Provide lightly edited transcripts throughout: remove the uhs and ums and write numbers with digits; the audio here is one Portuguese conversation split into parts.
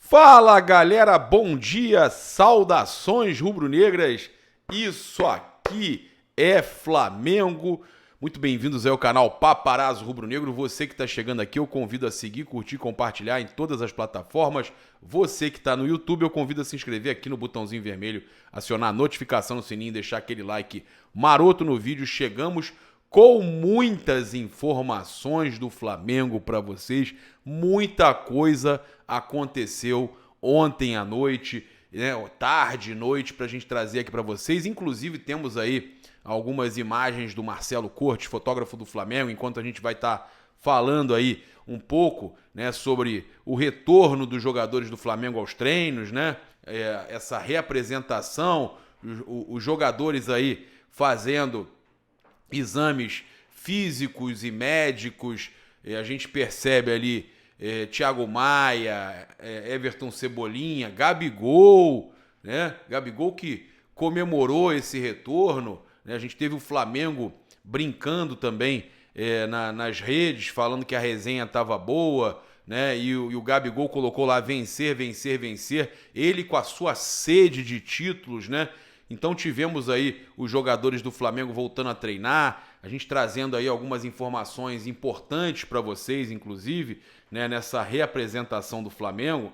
Fala galera, bom dia, saudações rubro-negras, isso aqui é Flamengo, muito bem-vindos ao canal Paparazzo Rubro-Negro. Você que está chegando aqui eu convido a seguir, curtir, compartilhar em todas as plataformas. Você que está no YouTube eu convido a se inscrever aqui no botãozinho vermelho, acionar a notificação no sininho, deixar aquele like maroto no vídeo. Chegamos com muitas informações do Flamengo para vocês, muita coisa aconteceu ontem à noite, né, tarde e noite, para a gente trazer aqui para vocês. Inclusive temos aí algumas imagens do Marcelo Cortes, fotógrafo do Flamengo, enquanto a gente vai estar falando aí um pouco, né, sobre o retorno dos jogadores do Flamengo aos treinos, né, essa reapresentação, os jogadores aí fazendo exames físicos e médicos. A gente percebe ali Thiago Maia, Everton Cebolinha, Gabigol, né? Gabigol que comemorou esse retorno, né? A gente teve o Flamengo brincando também nas redes, falando que a resenha estava boa, né? E o Gabigol colocou lá vencer, vencer, vencer, ele com a sua sede de títulos, né? Então tivemos aí os jogadores do Flamengo voltando a treinar, a gente trazendo aí algumas informações importantes para vocês, inclusive, né, nessa reapresentação do Flamengo.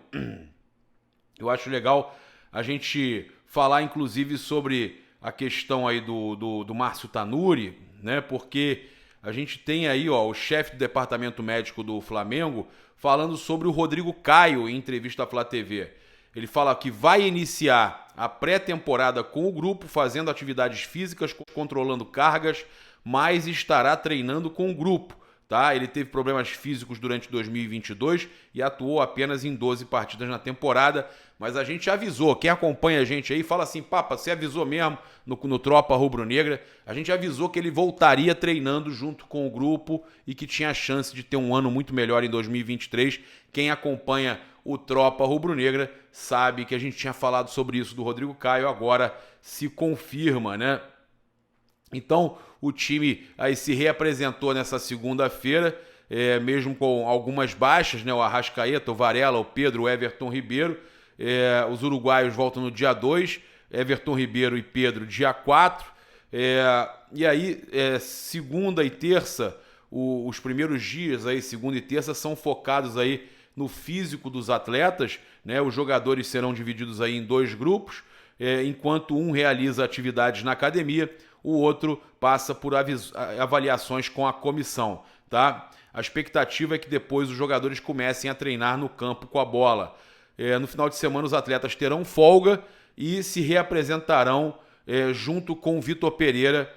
Eu acho legal a gente falar, inclusive, sobre a questão aí do Márcio Tanuri, né, porque a gente tem aí o chefe do departamento médico do Flamengo falando sobre o Rodrigo Caio em entrevista à Flá TV. Ele fala que vai iniciar a pré-temporada com o grupo, fazendo atividades físicas, controlando cargas, mas estará treinando com o grupo, tá? Ele teve problemas físicos durante 2022 e atuou apenas em 12 partidas na temporada, mas a gente avisou, quem acompanha a gente aí fala assim, Papa, você avisou mesmo no Tropa Rubro-Negra, a gente avisou que ele voltaria treinando junto com o grupo e que tinha chance de ter um ano muito melhor em 2023. Quem acompanha o Tropa Rubro-Negra sabe que a gente tinha falado sobre isso do Rodrigo Caio, agora se confirma, né? Então o time aí se reapresentou nessa segunda-feira, mesmo com algumas baixas, né? O Arrascaeta, o Varela, o Pedro, o Everton Ribeiro. Os uruguaios voltam no dia 2, Everton Ribeiro e Pedro dia 4. E aí, segunda e terça, os primeiros dias, aí, segunda e terça, são focados aí no físico dos atletas, né? Os jogadores serão divididos aí em dois grupos, enquanto um realiza atividades na academia, o outro passa por avaliações com a comissão, tá? A expectativa é que depois os jogadores comecem a treinar no campo com a bola. No final de semana os atletas terão folga e se reapresentarão junto com o Vitor Pereira,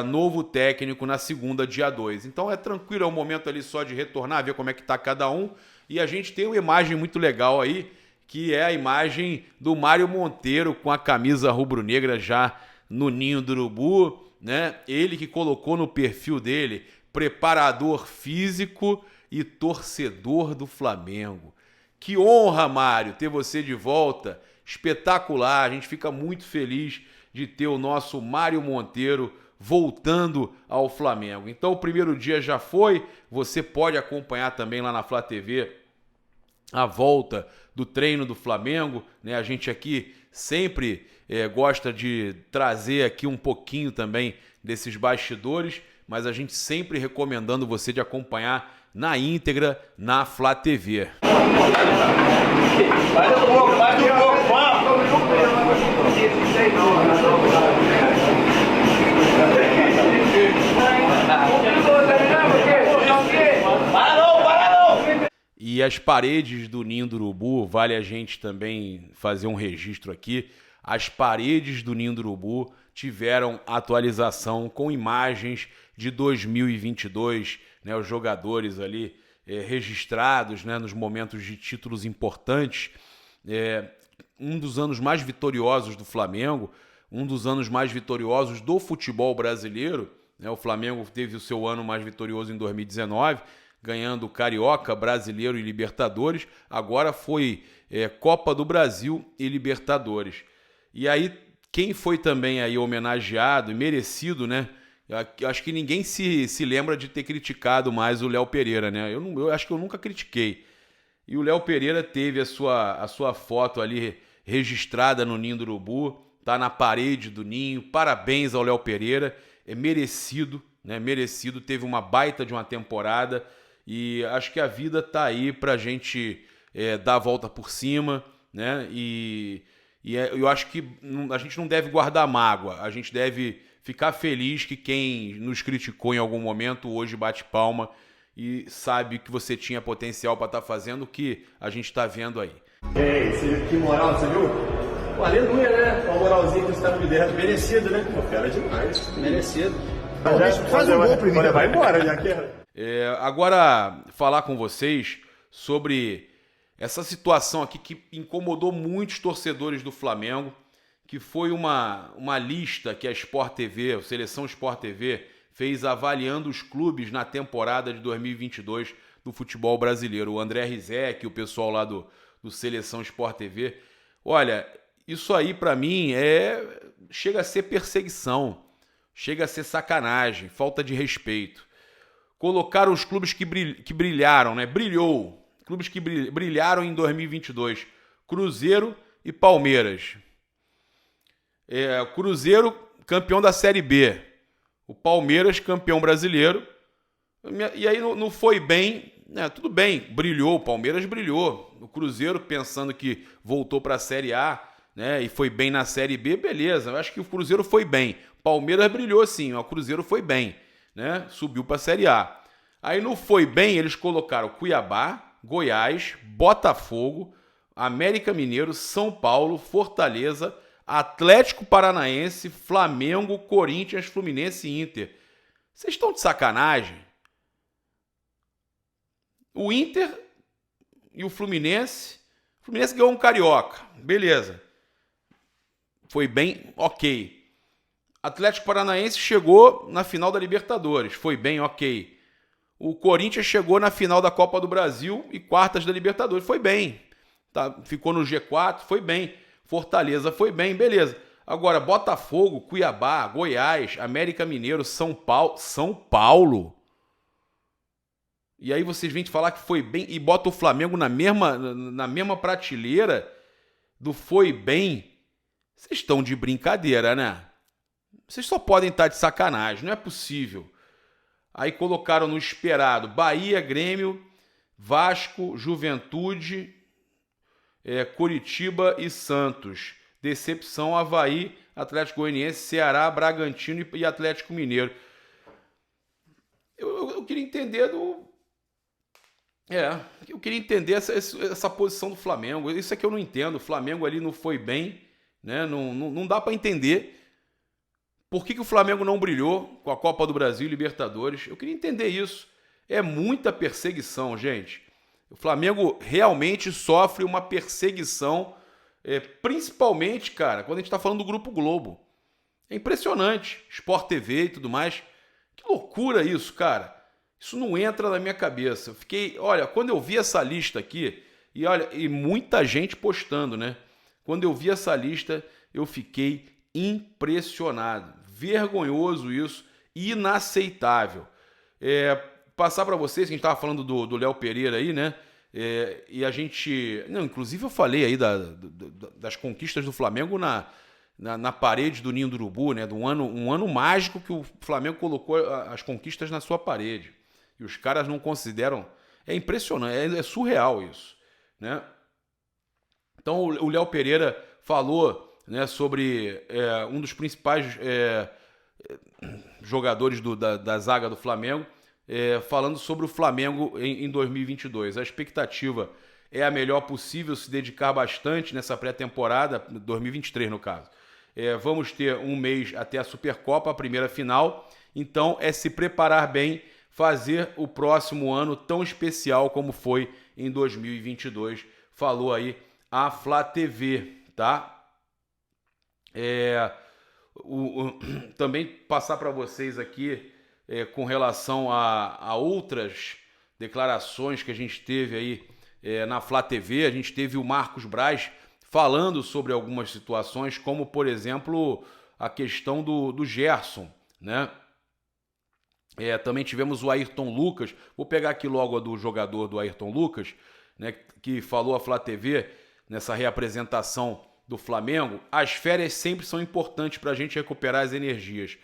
novo técnico, na segunda, dia 2. Então é tranquilo, é um momento ali só de retornar, ver como é que tá cada um. E a gente tem uma imagem muito legal aí, que é a imagem do Mário Monteiro com a camisa rubro-negra já no ninho do urubu, né? Ele que colocou no perfil dele, preparador físico e torcedor do Flamengo. Que honra, Mário, ter você de volta, espetacular, a gente fica muito feliz de ter o nosso Mário Monteiro voltando ao Flamengo. Então o primeiro dia já foi, você pode acompanhar também lá na Flá TV a volta do treino do Flamengo, né? A gente aqui sempre gosta de trazer aqui um pouquinho também desses bastidores, mas a gente sempre recomendando você de acompanhar na íntegra na Flá TV. E as paredes do Ninho do Urubu, vale a gente também fazer um registro aqui, as paredes do Ninho do Urubu tiveram atualização com imagens de 2022, né, os jogadores ali registrados, né, nos momentos de títulos importantes. Um dos anos mais vitoriosos do Flamengo, um dos anos mais vitoriosos do futebol brasileiro, né? O Flamengo teve o seu ano mais vitorioso em 2019, ganhando Carioca, Brasileiro e Libertadores. Agora foi Copa do Brasil e Libertadores. E aí, quem foi também aí homenageado e merecido, né? Eu acho que ninguém se lembra de ter criticado mais o Léo Pereira, né? Eu acho que eu nunca critiquei. E o Léo Pereira teve a sua foto ali registrada no Ninho do Urubu, tá na parede do Ninho. Parabéns ao Léo Pereira, é merecido, né? Merecido, teve uma baita de uma temporada e acho que a vida tá aí pra gente dar a volta por cima, né? Eu acho que a gente não deve guardar mágoa, a gente deve ficar feliz que quem nos criticou em algum momento hoje bate palma e sabe que você tinha potencial para estar fazendo o que a gente está vendo aí. Que moral, você viu? Pô, aleluia, né? Com a moralzinha que você tá me dando. Merecido, né? Pô, fera demais. Merecido. Faz um gol primeiro. Vai embora, já que... Agora, falar com vocês sobre essa situação aqui que incomodou muitos torcedores do Flamengo, que foi uma lista que a Sport TV, a Seleção Sport TV, fez avaliando os clubes na temporada de 2022 do futebol brasileiro. O André Rizek, o pessoal lá do Seleção Sport TV. Olha, isso aí pra mim chega a ser perseguição, chega a ser sacanagem, falta de respeito. Colocaram os clubes que brilharam, né? Clubes que brilharam em 2022. Cruzeiro e Palmeiras. Cruzeiro, campeão da Série B. O Palmeiras, campeão brasileiro. E aí não foi bem, né? Tudo bem, brilhou, o Palmeiras brilhou. O Cruzeiro, pensando que voltou para a Série A, né? E foi bem na Série B, beleza. Eu acho que o Cruzeiro foi bem. Palmeiras brilhou sim, o Cruzeiro foi bem, né? Subiu para a Série A. Aí não foi bem, eles colocaram Cuiabá, Goiás, Botafogo, América Mineiro, São Paulo, Fortaleza, Atlético Paranaense, Flamengo, Corinthians, Fluminense e Inter. Vocês estão de sacanagem? O Inter e o Fluminense ganhou um Carioca, beleza. Foi bem, ok. Atlético Paranaense chegou na final da Libertadores, foi bem, ok. O Corinthians chegou na final da Copa do Brasil e quartas da Libertadores, foi bem. Tá, ficou no G4, foi bem. Fortaleza foi bem, beleza. Agora, Botafogo, Cuiabá, Goiás, América Mineiro, São Paulo. E aí vocês vêm falar que foi bem e bota o Flamengo na mesma prateleira do foi bem. Vocês estão de brincadeira, né? Vocês só podem estar de sacanagem, não é possível. Aí colocaram no esperado Bahia, Grêmio, Vasco, Juventude, Curitiba e Santos. Decepção, Avaí, Atlético Goianiense, Ceará, Bragantino e Atlético Mineiro. Eu queria entender eu queria entender essa posição do Flamengo. Isso é que eu não entendo. O Flamengo ali não foi bem, né? Não dá para entender por que o Flamengo não brilhou com a Copa do Brasil e Libertadores. Eu queria entender isso. É muita perseguição, gente. O Flamengo realmente sofre uma perseguição, principalmente, cara, quando a gente está falando do Grupo Globo. É impressionante. Sport TV e tudo mais. Que loucura isso, cara. Isso não entra na minha cabeça. Eu fiquei, olha, quando eu vi essa lista aqui, e muita gente postando, né? Quando eu vi essa lista, eu fiquei impressionado. Vergonhoso isso, inaceitável. Passar para vocês, que a gente estava falando do Léo Pereira aí, né? E a gente... Não, inclusive eu falei aí das conquistas do Flamengo na parede do Ninho do Urubu, né? Um ano mágico que o Flamengo colocou as conquistas na sua parede. E os caras não consideram... É impressionante, é surreal isso, né? Então o Léo Pereira falou, né, sobre um dos principais jogadores da zaga do Flamengo, falando sobre o Flamengo em 2022. A expectativa é a melhor possível, se dedicar bastante nessa pré-temporada, 2023 no caso. Vamos ter um mês até a Supercopa, a primeira final, então é se preparar bem, fazer o próximo ano tão especial como foi em 2022. Falou aí a Flá TV, tá? Também passar para vocês aqui com relação a outras declarações que a gente teve aí na Flá TV. A gente teve o Marcos Braz falando sobre algumas situações, como, por exemplo, a questão do Gerson, né? Também tivemos o Ayrton Lucas. Vou pegar aqui logo a do jogador do Ayrton Lucas. né, que falou a Flá TV nessa reapresentação do Flamengo, as férias sempre são importantes para a gente recuperar as energias,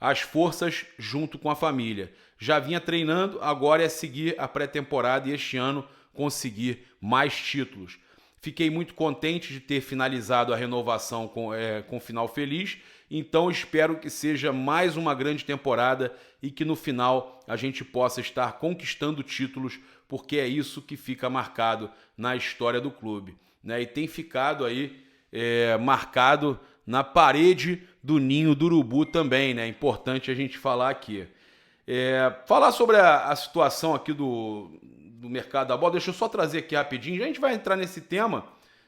as forças junto com a família. Já vinha treinando, agora é seguir a pré-temporada e este ano conseguir mais títulos. Fiquei muito contente de ter finalizado a renovação com final feliz, então espero que seja mais uma grande temporada e que no final a gente possa estar conquistando títulos, porque é isso que fica marcado na história do clube, né? E tem ficado aí marcado na parede do ninho do urubu também, né? Importante a gente falar aqui. Falar sobre a situação aqui do mercado da bola, deixa eu só trazer aqui rapidinho, a gente vai entrar nesse tema,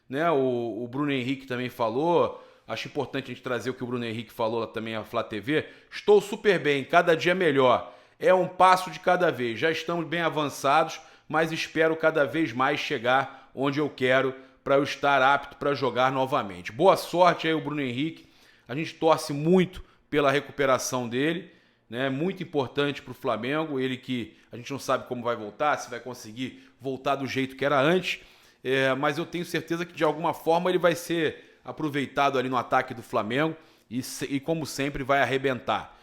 né? O Bruno Henrique também falou, acho importante a gente trazer o que o Bruno Henrique falou também à Flá TV. Estou super bem, cada dia melhor, é um passo de cada vez, já estamos bem avançados, mas espero cada vez mais chegar onde eu quero para eu estar apto para jogar novamente. Boa sorte aí o Bruno Henrique, a gente torce muito pela recuperação dele, né? Muito importante para o Flamengo, ele que a gente não sabe como vai voltar, se vai conseguir voltar do jeito que era antes, mas eu tenho certeza que de alguma forma ele vai ser aproveitado ali no ataque do Flamengo e como sempre vai arrebentar.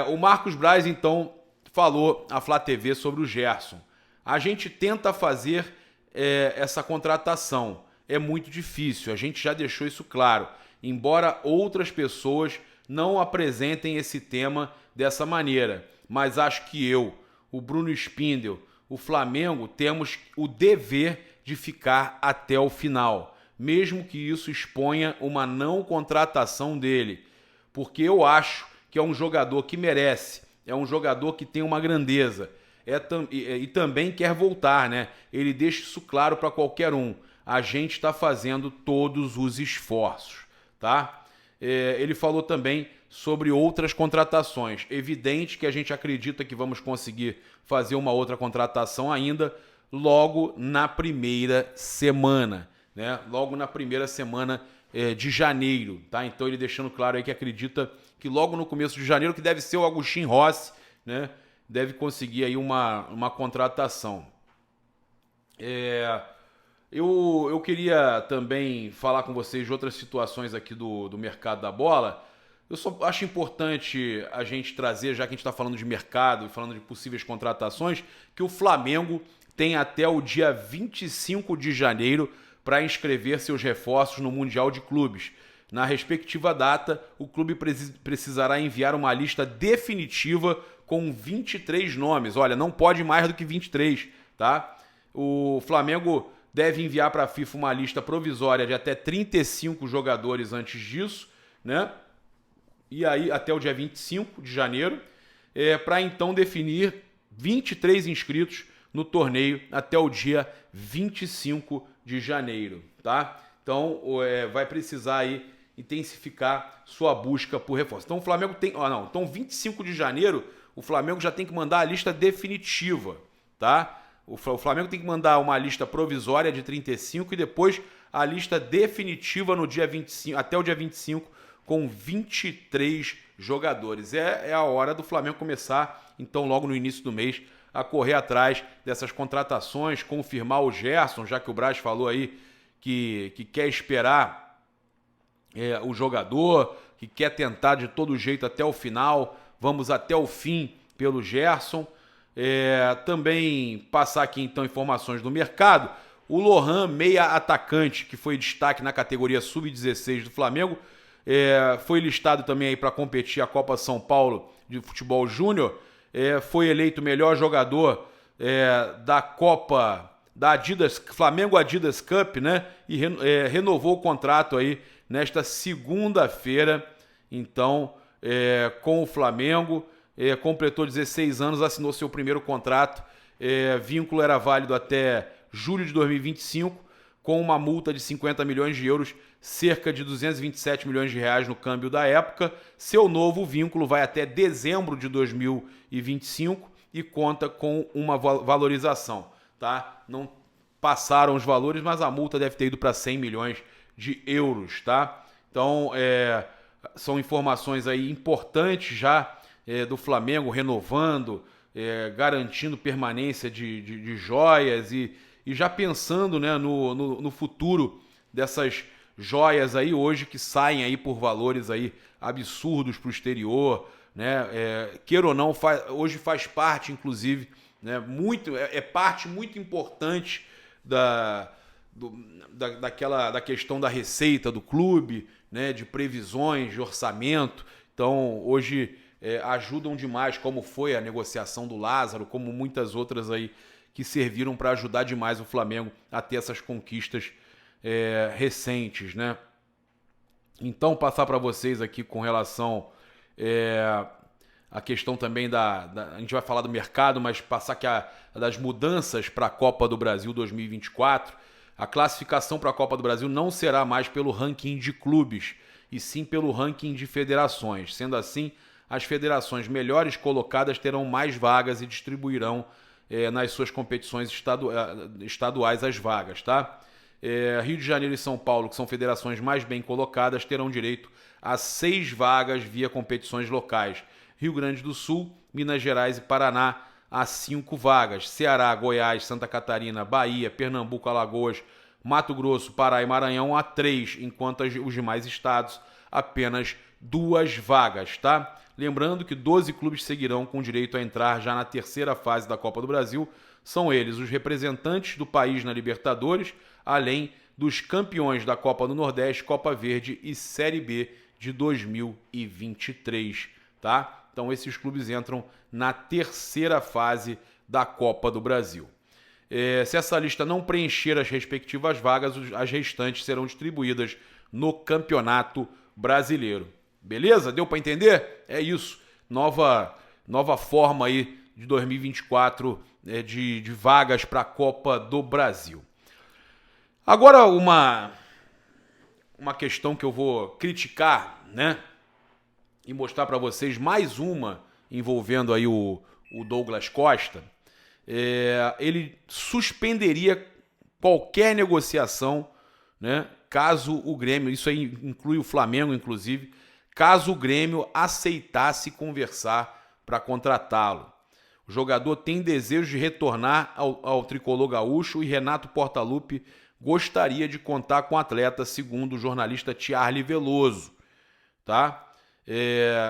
O Marcos Braz então falou à Flá TV sobre o Gerson. A gente tenta fazer essa contratação, é muito difícil, a gente já deixou isso claro, embora outras pessoas não apresentem esse tema dessa maneira, mas acho que eu, o Bruno Spindel, o Flamengo, temos o dever de ficar até o final, mesmo que isso exponha uma não contratação dele, porque eu acho que é um jogador que merece, é um jogador que tem uma grandeza, e também quer voltar, né? Ele deixa isso claro para qualquer um, a gente está fazendo todos os esforços, tá? Ele falou também sobre outras contratações. Evidente que a gente acredita que vamos conseguir fazer uma outra contratação ainda logo na primeira semana, né? Logo na primeira semana de janeiro, tá? Então ele deixando claro aí que acredita que logo no começo de janeiro, que deve ser o Agustin Rossi, né? Deve conseguir aí uma contratação. Eu queria também falar com vocês de outras situações aqui do mercado da bola. Eu só acho importante a gente trazer, já que a gente está falando de mercado e falando de possíveis contratações, que o Flamengo tem até o dia 25 de janeiro para inscrever seus reforços no Mundial de Clubes. Na respectiva data, o clube precisará enviar uma lista definitiva com 23 nomes. Olha, não pode mais do que 23, tá? O Flamengo deve enviar para a FIFA uma lista provisória de até 35 jogadores antes disso, né? E aí até o dia 25 de janeiro, para então definir 23 inscritos no torneio até o dia 25 de janeiro, tá? Então vai precisar aí intensificar sua busca por reforço. Então o Flamengo tem, então 25 de janeiro o Flamengo já tem que mandar a lista definitiva, tá? O Flamengo tem que mandar uma lista provisória de 35 e depois a lista definitiva no dia 25, até o dia 25, com 23 jogadores. É a hora do Flamengo começar, então, logo no início do mês, a correr atrás dessas contratações, confirmar o Gerson, já que o Braz falou aí que quer esperar o jogador, que quer tentar de todo jeito até o final. Vamos até o fim pelo Gerson. Também passar aqui então informações do mercado. O Lohan, meia atacante, que foi destaque na categoria Sub-16 do Flamengo, foi listado também aí para competir a Copa São Paulo de Futebol Júnior. Foi eleito o melhor jogador da Copa da Adidas, Flamengo Adidas Cup, né? E renovou o contrato aí nesta segunda-feira, então, com o Flamengo. Completou 16 anos, assinou seu primeiro contrato. Vínculo era válido até julho de 2025, com uma multa de 50 milhões de euros, cerca de 227 milhões de reais no câmbio da época. Seu novo vínculo vai até dezembro de 2025 e conta com uma valorização, tá? Não passaram os valores, mas a multa deve ter ido para 100 milhões de euros, tá? Então, são informações aí importantes já do Flamengo renovando, garantindo permanência de joias e já pensando, né, no futuro dessas joias aí hoje que saem aí por valores aí absurdos para o exterior, né? Queira ou não, hoje faz parte, inclusive, né, parte muito importante da questão da receita do clube, né, de previsões, de orçamento. Então, hoje ajudam demais, como foi a negociação do Lázaro, como muitas outras aí que serviram para ajudar demais o Flamengo a ter essas conquistas recentes, né? Então, passar para vocês aqui com relação a questão também a gente vai falar do mercado, mas passar aqui das mudanças para a Copa do Brasil 2024. A classificação para a Copa do Brasil não será mais pelo ranking de clubes, e sim pelo ranking de federações. Sendo assim, as federações melhores colocadas terão mais vagas e distribuirão nas suas competições estaduais as vagas, tá? Rio de Janeiro e São Paulo, que são federações mais bem colocadas, terão direito a 6 vagas via competições locais. Rio Grande do Sul, Minas Gerais e Paraná a 5 vagas. Ceará, Goiás, Santa Catarina, Bahia, Pernambuco, Alagoas, Mato Grosso, Pará e Maranhão a 3, enquanto os demais estados apenas 2 vagas, tá? Lembrando que 12 clubes seguirão com direito a entrar já na terceira fase da Copa do Brasil. São eles os representantes do país na Libertadores, além dos campeões da Copa do Nordeste, Copa Verde e Série B de 2023, tá? Então esses clubes entram na terceira fase da Copa do Brasil. Se essa lista não preencher as respectivas vagas, as restantes serão distribuídas no Campeonato Brasileiro. Beleza? Deu para entender? É isso. Nova forma aí de 2024 de vagas para a Copa do Brasil. Agora uma questão que eu vou criticar, né? E mostrar para vocês mais uma envolvendo aí o Douglas Costa. Ele suspenderia qualquer negociação, né? Caso o Grêmio, isso aí inclui o Flamengo, inclusive, caso o Grêmio aceitasse conversar para contratá-lo. O jogador tem desejo de retornar ao tricolor gaúcho e Renato Portaluppi gostaria de contar com o atleta, segundo o jornalista Charlie Veloso, tá?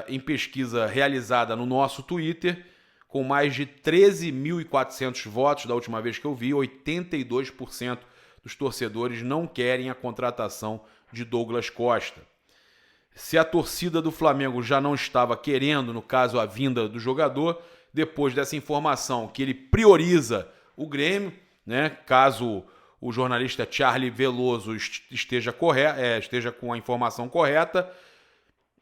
Em pesquisa realizada no nosso Twitter, com mais de 13.400 votos, da última vez que eu vi, 82% dos torcedores não querem a contratação de Douglas Costa. Se a torcida do Flamengo já não estava querendo, no caso, a vinda do jogador, depois dessa informação que ele prioriza o Grêmio, né, caso o jornalista Charlie Veloso esteja com a informação correta,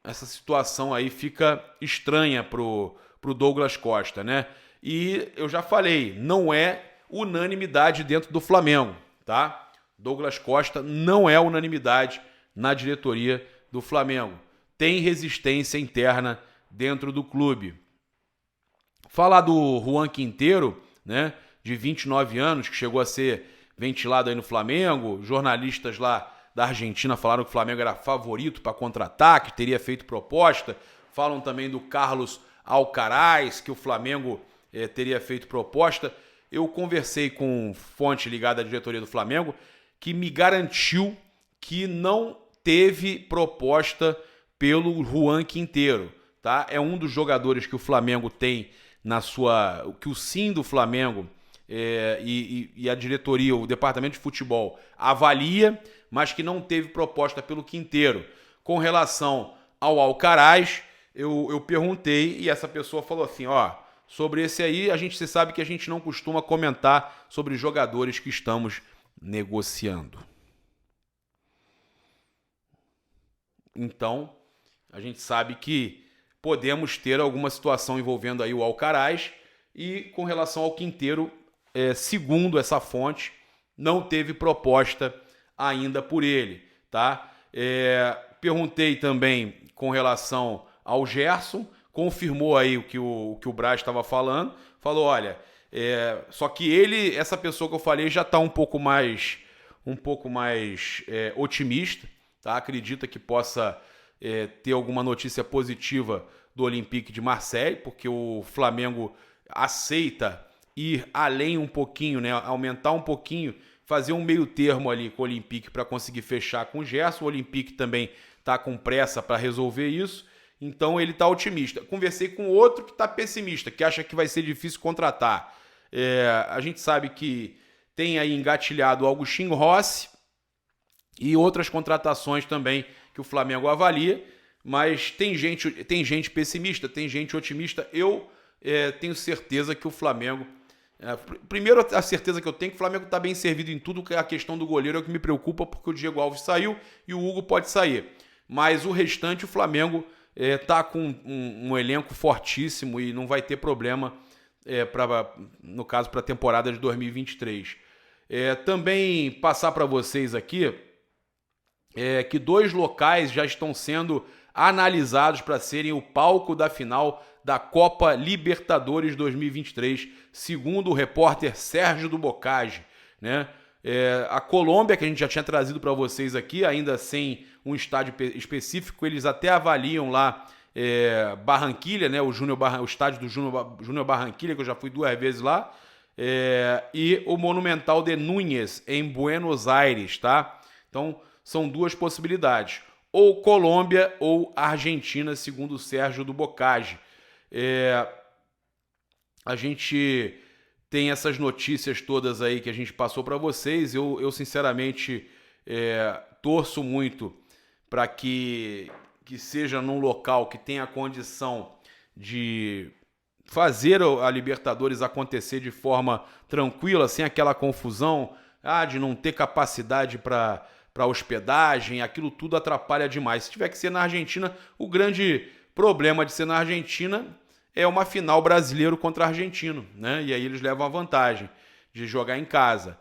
essa situação aí fica estranha pro Douglas Costa, né? E eu já falei, não é unanimidade dentro do Flamengo, tá? Douglas Costa não é unanimidade na diretoria do Flamengo. Tem resistência interna dentro do clube. Falar do Juan Quinteiro, né, de 29 anos, que chegou a ser ventilado aí no Flamengo, jornalistas lá da Argentina falaram que o Flamengo era favorito para contratar, que teria feito proposta. Falam também do Carlos Alcaraz, que o Flamengo teria feito proposta. Eu conversei com fonte ligada à diretoria do Flamengo, que me garantiu que não teve proposta pelo Juan Quinteiro, tá? É um dos jogadores que o Flamengo tem que o sim do Flamengo e a diretoria, o departamento de futebol avalia, mas que não teve proposta pelo Quinteiro. Com relação ao Alcaraz, eu perguntei e essa pessoa falou assim, sobre esse aí, você sabe que a gente não costuma comentar sobre jogadores que estamos negociando. Então, a gente sabe que podemos ter alguma situação envolvendo aí o Alcaraz e com relação ao Quinteiro, segundo essa fonte, não teve proposta ainda por ele, tá? Perguntei também com relação ao Gerson, confirmou aí o que o Braz estava falando, falou, olha, só que essa pessoa que eu falei já está um pouco mais otimista, tá? Acredita que possa ter alguma notícia positiva do Olympique de Marseille, porque o Flamengo aceita ir além um pouquinho, né? Aumentar um pouquinho, fazer um meio termo ali com o Olympique para conseguir fechar com o Gerson. O Olympique também está com pressa para resolver isso, então ele está otimista. Conversei com outro que está pessimista, que acha que vai ser difícil contratar. A gente sabe que tem aí engatilhado o Agostinho Rossi e outras contratações também que o Flamengo avalia, mas tem gente pessimista, tem gente otimista. Eu tenho certeza que o Flamengo... primeiro, a certeza que eu tenho é que o Flamengo está bem servido em tudo, que a questão do goleiro é o que me preocupa, porque o Diego Alves saiu e o Hugo pode sair. Mas o restante, o Flamengo está com um elenco fortíssimo e não vai ter problema, no caso, para a temporada de 2023. Também passar para vocês aqui que 2 locais já estão sendo analisados para serem o palco da final da Copa Libertadores 2023, segundo o repórter Sérgio do Boccagi, né? A Colômbia, que a gente já tinha trazido para vocês aqui, ainda sem um estádio específico, eles até avaliam lá Barranquilla, né? O estádio do Júnior Barranquilla, que eu já fui 2 vezes lá, e o Monumental de Núñez, em Buenos Aires, tá? Então, são 2 possibilidades, ou Colômbia ou Argentina, segundo o Sérgio do Boccagi. A gente tem essas notícias todas aí que a gente passou para vocês. Eu sinceramente torço muito para que seja num local que tenha a condição de fazer a Libertadores acontecer de forma tranquila, sem aquela confusão, de não ter capacidade para hospedagem. Aquilo tudo atrapalha demais. Se tiver que ser na Argentina, o grande problema de ser na Argentina é uma final brasileiro contra argentino, né? E aí eles levam a vantagem de jogar em casa.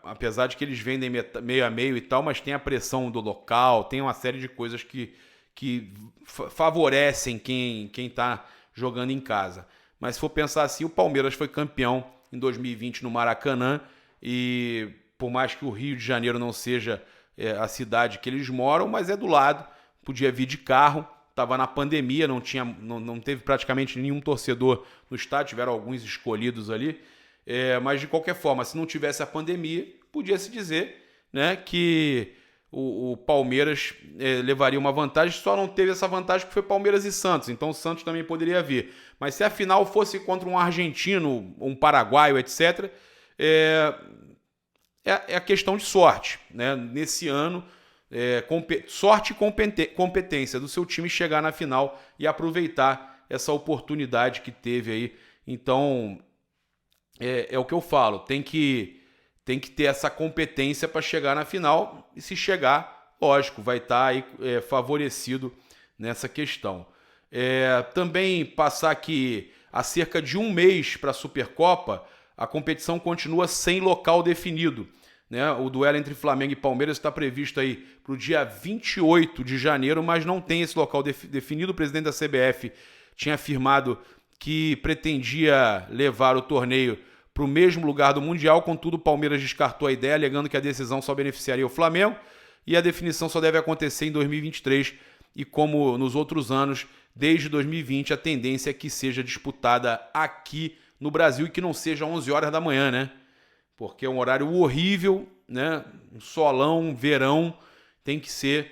Apesar de que eles vendem meio a meio e tal, mas tem a pressão do local, tem uma série de coisas que favorecem quem está jogando em casa. Mas se for pensar assim, o Palmeiras foi campeão em 2020 no Maracanã, e por mais que o Rio de Janeiro não seja a cidade que eles moram, mas é do lado, podia vir de carro. Estava na pandemia, não teve praticamente nenhum torcedor no estádio, tiveram alguns escolhidos ali, mas de qualquer forma, se não tivesse a pandemia, podia-se dizer, né, que o Palmeiras levaria uma vantagem. Só não teve essa vantagem porque foi Palmeiras e Santos, então o Santos também poderia vir. Mas se a final fosse contra um argentino, um paraguaio, etc., é a questão de sorte, né? Nesse ano, sorte e competência do seu time chegar na final e aproveitar essa oportunidade que teve aí. Então, é o que eu falo, tem que ter essa competência para chegar na final, e se chegar, lógico, vai estar aí favorecido nessa questão. Também passar aqui, há cerca de 1 mês para a Supercopa, a competição continua sem local definido, né? O duelo entre Flamengo e Palmeiras está previsto aí para o dia 28 de janeiro, mas não tem esse local definido. O presidente da CBF tinha afirmado que pretendia levar o torneio para o mesmo lugar do Mundial, contudo o Palmeiras descartou a ideia, alegando que a decisão só beneficiaria o Flamengo e a definição só deve acontecer em 2023, e como nos outros anos, desde 2020, a tendência é que seja disputada aqui no Brasil e que não seja 11 horas da manhã, né? Porque é um horário horrível, né? Um solão, verão, tem que ser...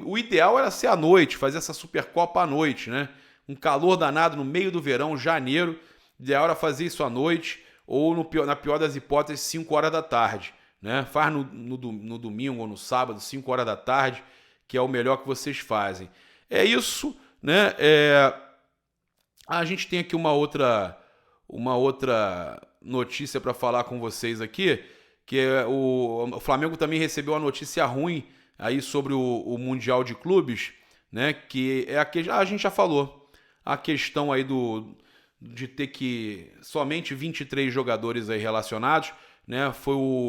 o ideal era ser à noite, fazer essa Supercopa à noite, né? Um calor danado no meio do verão, janeiro, ideal era fazer isso à noite, ou na pior das hipóteses, 5 horas da tarde, né? Faz no domingo ou no sábado, 5 horas da tarde, que é o melhor que vocês fazem. É isso, né? A gente tem aqui uma outra notícia para falar com vocês aqui, que o Flamengo também recebeu uma notícia ruim aí sobre o Mundial de Clubes, né? Que é a gente já falou, a questão aí de ter que somente 23 jogadores aí relacionados, né?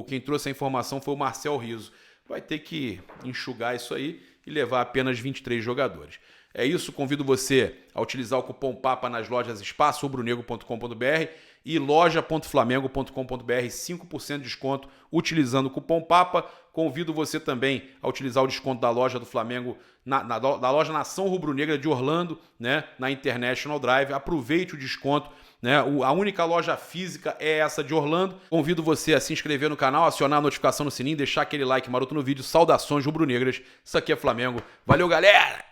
Quem trouxe a informação foi o Marcel Rizzo. Vai ter que enxugar isso aí e levar apenas 23 jogadores. É isso, convido você a utilizar o cupom PAPA nas lojas espaçorubronegro.com.br e loja.flamengo.com.br, 5% de desconto utilizando o cupom PAPA. Convido você também a utilizar o desconto da loja do Flamengo, da loja Nação Rubro-Negra de Orlando, né, na International Drive. Aproveite o desconto né? A única loja física é essa de Orlando. Convido você a se inscrever no canal, acionar a notificação no sininho, deixar aquele like maroto no vídeo. Saudações rubro-negras. Isso aqui é Flamengo. Valeu, galera!